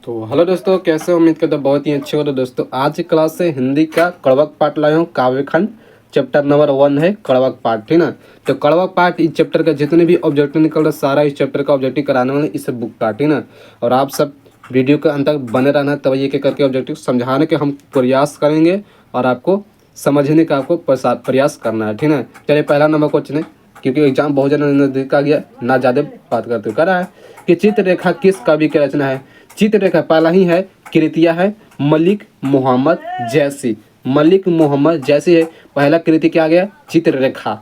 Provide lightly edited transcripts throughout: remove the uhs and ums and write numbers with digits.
तो हेलो दोस्तों, कैसे हो? उम्मीद करता हूं बहुत ही अच्छे हो। तो दोस्तों आज की क्लास से हिंदी का कड़वक पाठ लाया हूँ। काव्यखंड चैप्टर नंबर 1 है कड़वक पाठ, ठीक ना। तो कड़वक पाठ इस चैप्टर का जितने भी ऑब्जेक्टिव निकल रहा है सारा इस चैप्टर का ऑब्जेक्टिव कराने वाले इस बुक का, ठीक ना। और आप सब वीडियो के अंत तक बने रहना, तब ये करके ऑब्जेक्टिव समझाने के हम प्रयास करेंगे और आपको समझने का आपको प्रयास करना है, ठीक ना। चलिए पहला नंबर क्वेश्चन है, क्योंकि एग्जाम बहुत ज़्यादा नजदीक आ गया, ना ज़्यादा बात करते कर रहा है कि चित्ररेखा किस कवि की रचना है। चित्ररेखा पहला ही है, कृतियाँ है मलिक मोहम्मद जैसी। मलिक मोहम्मद जैसी है पहला कृति, क्या आ गया? चित्ररेखा।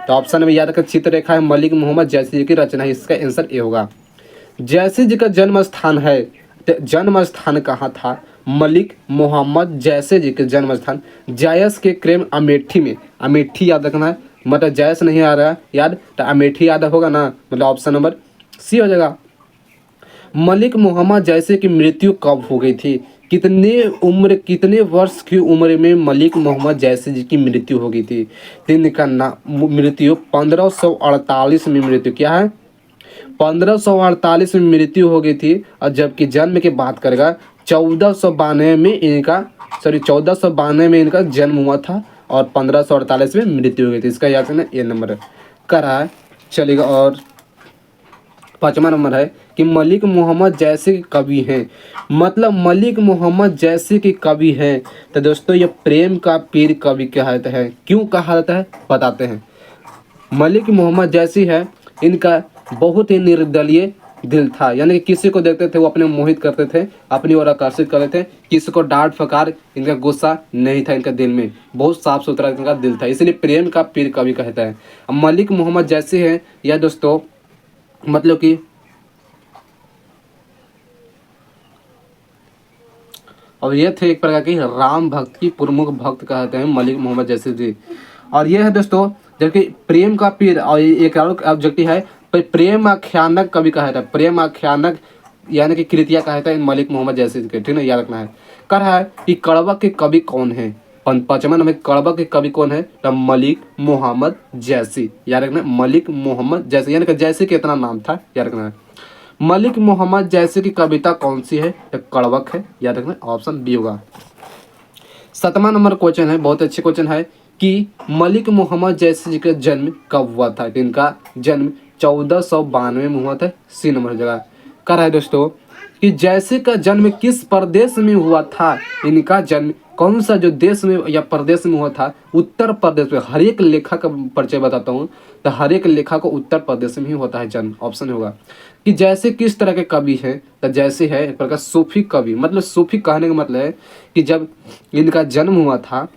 तो ऑप्शन में याद रखकर चित्ररेखा है मलिक मोहम्मद जैसी जी की रचना है, इसका आंसर ए होगा। जैसी जी का जन्म स्थान है, तो जन्म स्थान कहाँ था? मलिक मोहम्मद जैसे जी के जन्म स्थान जायस के क्रेम अमेठी में। अमेठी याद रखना है, मतलब जैस नहीं आ रहा है याद, तो अमेठी याद होगा ना, मतलब ऑप्शन नंबर सी हो जाएगा। मलिक मोहम्मद जैसे की मृत्यु कब हो गई थी? कितने वर्ष की उम्र में मलिक मोहम्मद जैसे जी की मृत्यु हो गई थी? तो इनका मृत्यु 1548 में मृत्यु, क्या है? 1548 में मृत्यु हो गई थी। और जबकि जन्म की बात करेगा 1492 में इनका 1492 में इनका जन्म हुआ था और 1548 में मृत्यु हो गई थी। इसका याद रखना, ये नंबर करा है चलेगा। और पाँचवा नंबर है कि मलिक मोहम्मद जैसे के कवि हैं, मतलब मलिक मोहम्मद जैसे के कवि हैं। तो दोस्तों ये प्रेम का पीर कवि कहते हैं। क्यों कहा जाता है बताते हैं। मलिक मोहम्मद जैसी है, इनका बहुत ही निर्दलीय दिल था, यानी कि किसी को देखते थे वो अपने मोहित करते थे, अपनी ओर आकर्षित करते थे। किसी को डांट फकार इनका गुस्सा नहीं था, इनका दिल में बहुत साफ सुथरा इनका दिल था, इसलिए प्रेम का पीर कवि कहता है। अब मलिक मोहम्मद जैसे है यह दोस्तों मतलब कि और ये थे एक प्रकार की राम भक्त की प्रमुख भक्त कहते हैं मलिक मोहम्मद जैसे जी। और ये है दोस्तों जबकि प्रेम का पीर, और एक और ऑब्जेक्टिव है प्रेम आख्यानक कवि कहता है। प्रेम आख्यानक यानी कि कृतियाँ कहता है मलिक मोहम्मद जैसे के, ठीक है, याद रखना है। कह रहा है कि कड़वा के कवि कौन है? पाँचवा नंबर कड़वा के कवि कौन है? तो मलिक मोहम्मद जैसी, याद रखना, मलिक मोहम्मद जैसी, यानी कि जैसे के इतना नाम था, याद रखना है। मलिक मोहम्मद जैसे की कविता कौन सी है? तो कड़वक है, याद रखना, ऑप्शन बी होगा। सातवां नंबर क्वेश्चन है, बहुत अच्छे क्वेश्चन है कि मलिक मोहम्मद जैसे जी का जन्म कब हुआ था? तो इनका जन्म 1492 में हुआ था, सी नंबर जगह। कर है दोस्तों कि जैसे का जन्म किस प्रदेश में हुआ था? इनका जन्म कौन सा जो देश में या प्रदेश में हुआ था? उत्तर प्रदेश में। हर एक लेखा का परिचय बताता हूँ, तो हर एक लेखा को उत्तर प्रदेश में ही होता है जन्म, ऑप्शन होगा। कि जैसे किस तरह के कवि हैं? तो जैसे है एक प्रकार सूफी कवि, मतलब सूफी कहने का मतलब है कि जब इनका जन्म हुआ था,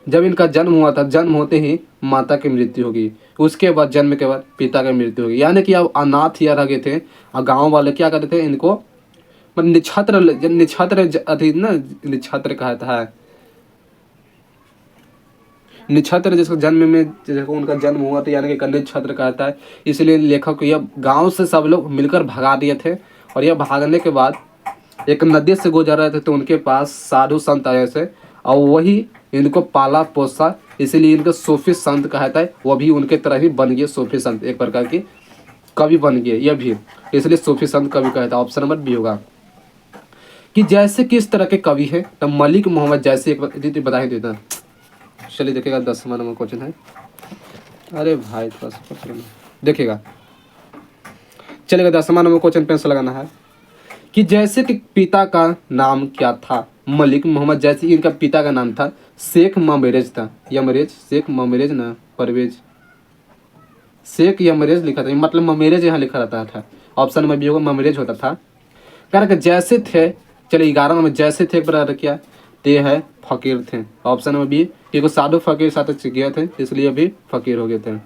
जन्म होते ही माता की मृत्यु होगी, उसके बाद जन्म के बाद पिता की मृत्यु होगी, यानी कि अब अनाथ या रह गए थे। और गाँव वाले क्या करते थे इनको, मतलब निछत्र कहता है, निछत्र जिसको जन्म में जिसको उनका जन्म हुआ था, यानी कि कन्या छत्र कहता है। इसलिए लेखक को यह गांव से सब लोग मिलकर भगा दिए थे। और यह भागने के बाद एक नदी से गुजर रहे थे, तो उनके पास साधु संत आए थे और वही इनको पाला पोसा, इसीलिए इनको सूफी संत कहता है। वह भी उनके तरह ही बन गए सूफी संत, एक प्रकार के कवि बन गए यह भी, इसलिए सूफी संत कवि कहता है, ऑप्शन नंबर बी होगा। कि जैसे किस तरह के कवि हैं? तो मलिक मोहम्मद जैसे एक बता ही देता। चलिए देखिएगा 10वां नंबर क्वेश्चन है। अरे भाई देखिएगा, चलेगा 10वां नंबर क्वेश्चन पेंसिल लगाना है कि जैसे कि पिता का नाम क्या था? मलिक मोहम्मद जैसे इनका पिता का नाम था शेख ममरेज था, यमरेज, शेख ममरेज ना परवेज, शेख यमरेज लिखा था, मतलब ममरेज यहाँ लिखा रहता था, ऑप्शन में भी होगा ममरेज होता था। कारण जैसे थे, चलिए 11 नंबर जैसे थे प्रकार किया, ते है फकीर थे, ऑप्शन में भी, क्योंकि साधु फकीर साथ गए थे इसलिए भी फकीर हो गए थे।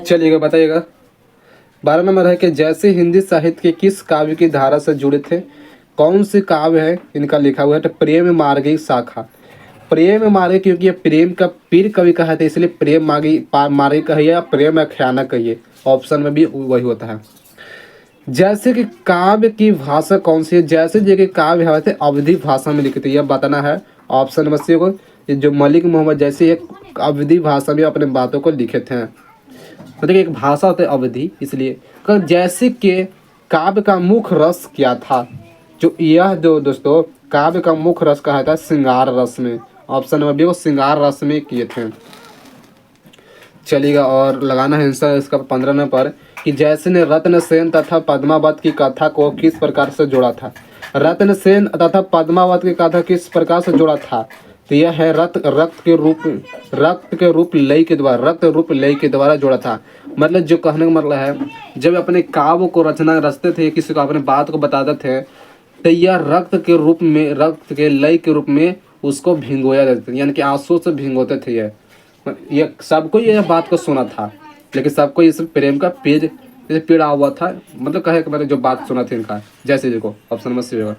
चलिएगा बताइएगा। 12 नंबर है कि जैसे हिंदी साहित्य के किस काव्य की धारा से जुड़े थे? कौन से काव्य है इनका लिखा हुआ है? तो प्रेम मार्गी शाखा। प्रेम मार्गी, क्योंकि ये प्रेम का पीर कवि कहा था, इसलिए प्रेम मार्गी कहिए या प्रेम आख्याना कहिए, ऑप्शन में भी वही होता है। जैसे कि काव्य की भाषा कौन सी है? जैसे जो कि काव्य है वैसे अवधी भाषा में लिखते, यह बताना है, ऑप्शन नंबर सी को। जो मलिक मोहम्मद जैसे एक अवधी भाषा में अपने बातों को लिखे थे। मतलब एक भाषा होता है अवधि, इसलिए जैसे कि काव्य का मुख्य रस क्या था, जो यह जो दोस्तों काव्य का मुख्य रस कहा था श्रृंगार रस में। ऑप्शन नंबर बी वो श्रृंगार रस में किए थे। चलिएगा और लगाना है आंसर इसका 15 नंबर पर कि जैसे ने रत्नसेन तथा पद्मावत की कथा को किस प्रकार से जोड़ा था। रत्नसेन तथा पद्मावत की कथा किस प्रकार से जोड़ा था, तो यह है रक्त के रूप लय के द्वारा, रक्त रूप लय के द्वारा जोड़ा था। मतलब जो कहने का मतलब है जब अपने काव्य को रचते थे, किसी को अपने बात को बताते थे, तो यह रक्त के रूप में, रक्त के लय के रूप में उसको भिंगोया जाता था, यानी कि आंसू से भिंगोते थे। यह सबको यह बात को सुना था, लेकिन सबको इस प्रेम का पेज पीड़ा हुआ था। मतलब कहे कि मैंने जो बात सुना थी इनका, जैसे जी को ऑप्शन नंबर सी होगा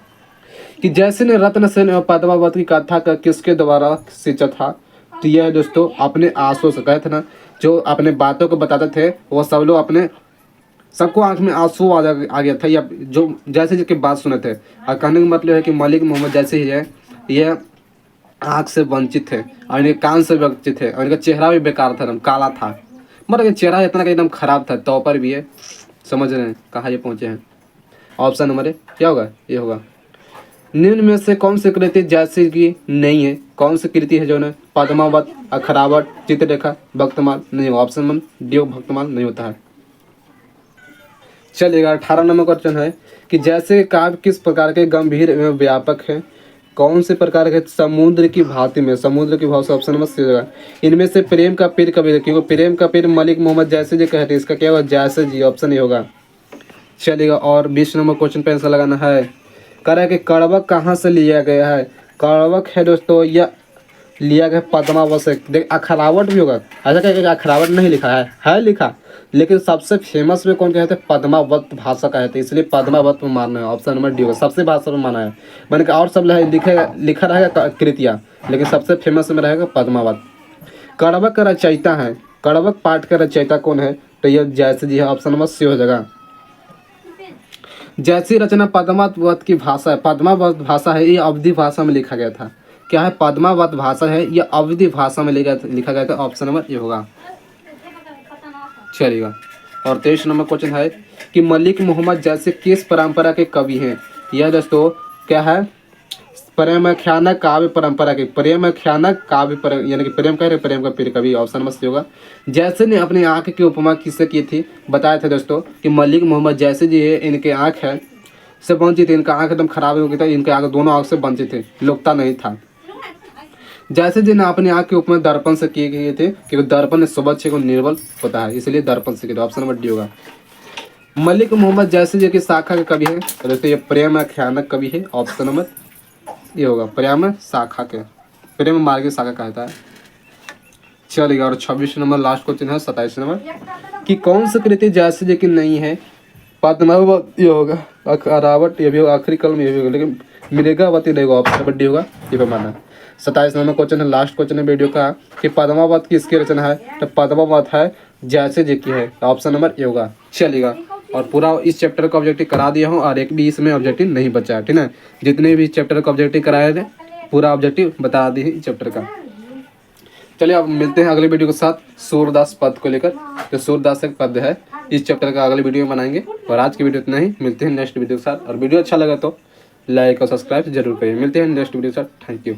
कि जैसे ने रत्नसेन एवं पद्मावत की कथा का किसके द्वारा सींचा था, तो यह है दोस्तों अपने आंसू से। कहे थे ना जो अपने बातों को बताते थे वो सब लोग अपने, सबको आंख में आंसू आ गया था, या जो जैसे जी की बात सुने थे। और कहने का मतलब है कि मलिक मोहम्मद जैसे ही है यह आँख से वंचित थे और इनके कान से वंचित थे और इनका चेहरा भी बेकार था, एकदम काला था। मतलब चेहरा इतना का एकदम खराब था, तो पर भी है। समझ रहे हैं कहाँ ये पहुँचे हैं। ऑप्शन नंबर ए क्या होगा, ये होगा निम्न में से कौन सी कृति जैसे की नहीं है। कौन सी कृति है जो है पद्मावत, अखरावट, चित्ररेखा, भक्तमाल नहीं होगा। ऑप्शन नंबर डी भक्तमाल नहीं होता है। चलिएगा 18 नंबर क्वेश्चन है कि जैसे काव्य किस प्रकार के गंभीर एवं व्यापक है, कौन से प्रकार के समुद्र की भांति में, समुद्र की भाव से ऑप्शन नंबर सी होगा। इनमें से प्रेम का पीर कभी, क्योंकि प्रेम का पीर मलिक मोहम्मद जैसे जी कहते हैं, इसका क्या होगा जैसे जी, ऑप्शन ये होगा। चलिएगा और 20 नंबर क्वेश्चन पे आंसर लगाना है। कह रहा है कि कड़वक कहाँ से लिया गया है। कड़वक है दोस्तों यह लिया गया पद्मावत से। देख अखरावट भी होगा, ऐसा क्या अखरावट नहीं लिखा है लिखा, लेकिन सबसे फेमस में कौन कहते हैं पद्मावत भाषा कहते हैं, इसलिए पद्मावत में मानना है। ऑप्शन नंबर डी होगा, सबसे भाषा में माना है। मैंने कहा और सब लिखा रहेगा कृतियाँ, लेकिन सबसे फेमस में रहेगा पद्मावत। कड़वक का रचयिता है, कड़वक पाठ का रचयिता कौन है, तो यह जैसे जी है। ऑप्शन नंबर सी हो जाएगा। जैसी रचना पद्मावत की भाषा है, पद्मावत भाषा है, ये अवधि भाषा में लिखा गया था। क्या है पद्मावत भाषा है, यह अवधि भाषा में लिखा गया था। ऑप्शन नंबर ये होगा। चलिएगा और 23 नंबर क्वेश्चन है कि मलिक मोहम्मद जैसे किस परंपरा के कवि हैं। यह दोस्तों क्या है प्रेमाख्यान काव्य परंपरा के, प्रेमाख्यान काव्य यानी कि प्रेम का पीर कवि। ऑप्शन नंबर सी होगा। जैसे ने अपनी आंख की उपमा किससे की थी, बताया था दोस्तों कि मलिक मोहम्मद जैसे जी है इनके आंख है से वंचित थे, इनका आंख एकदम खराब हो गया था, इनके आंख दोनों आंख से वंचित थे, लोकता नहीं था। जैसे जी ने अपनी आंख के उपमा दर्पण से किए गए थे, क्योंकि दर्पण स्वच्छ को निर्बल होता है, इसलिए दर्पण से किया। ऑप्शन नंबर डी होगा। मलिक मोहम्मद जैसे जी की शाखा के कवि है, दोस्तों ये प्रेमाख्यान कवि है। ऑप्शन नंबर ये होगा प्रेम शाखा के, प्रेम मार्ग की शाखा कहता है। चलिएगा और 26 नंबर लास्ट क्वेश्चन है 27 नंबर कि कौन सी कृति जैसे जी की नहीं है। पद्मावत ये होगा, अखरावट ये भी होगा, आखिरी कलम ये भी होगा, लेकिन मृगावती नहीं होगा। ऑप्शन नंबर डी होगा, ये पे माना। 27 नंबर क्वेश्चन है लास्ट क्वेश्चन है वीडियो का कि पद्मावत की इसकी रचना है, तो पद्मावत है जैसे जी की है। ऑप्शन नंबर ये होगा। चलिएगा और पूरा इस चैप्टर का ऑब्जेक्टिव करा दिया हूँ और एक भी इसमें ऑब्जेक्टिव नहीं बचा है, ठीक है। जितने भी चैप्टर का ऑब्जेक्टिव कराए थे पूरा ऑब्जेक्टिव बता दिए इस चैप्टर का। चलिए अब मिलते हैं अगले वीडियो के साथ सूरदास पद को लेकर। जो सूरदास एक पद है इस चैप्टर का अगले वीडियो में बनाएंगे। और आज की वीडियो इतना ही, मिलते हैं नेक्स्ट वीडियो के साथ। और वीडियो अच्छा लगा तो लाइक और सब्सक्राइब जरूर करिए। मिलते हैं नेक्स्ट वीडियो के साथ। Thank you.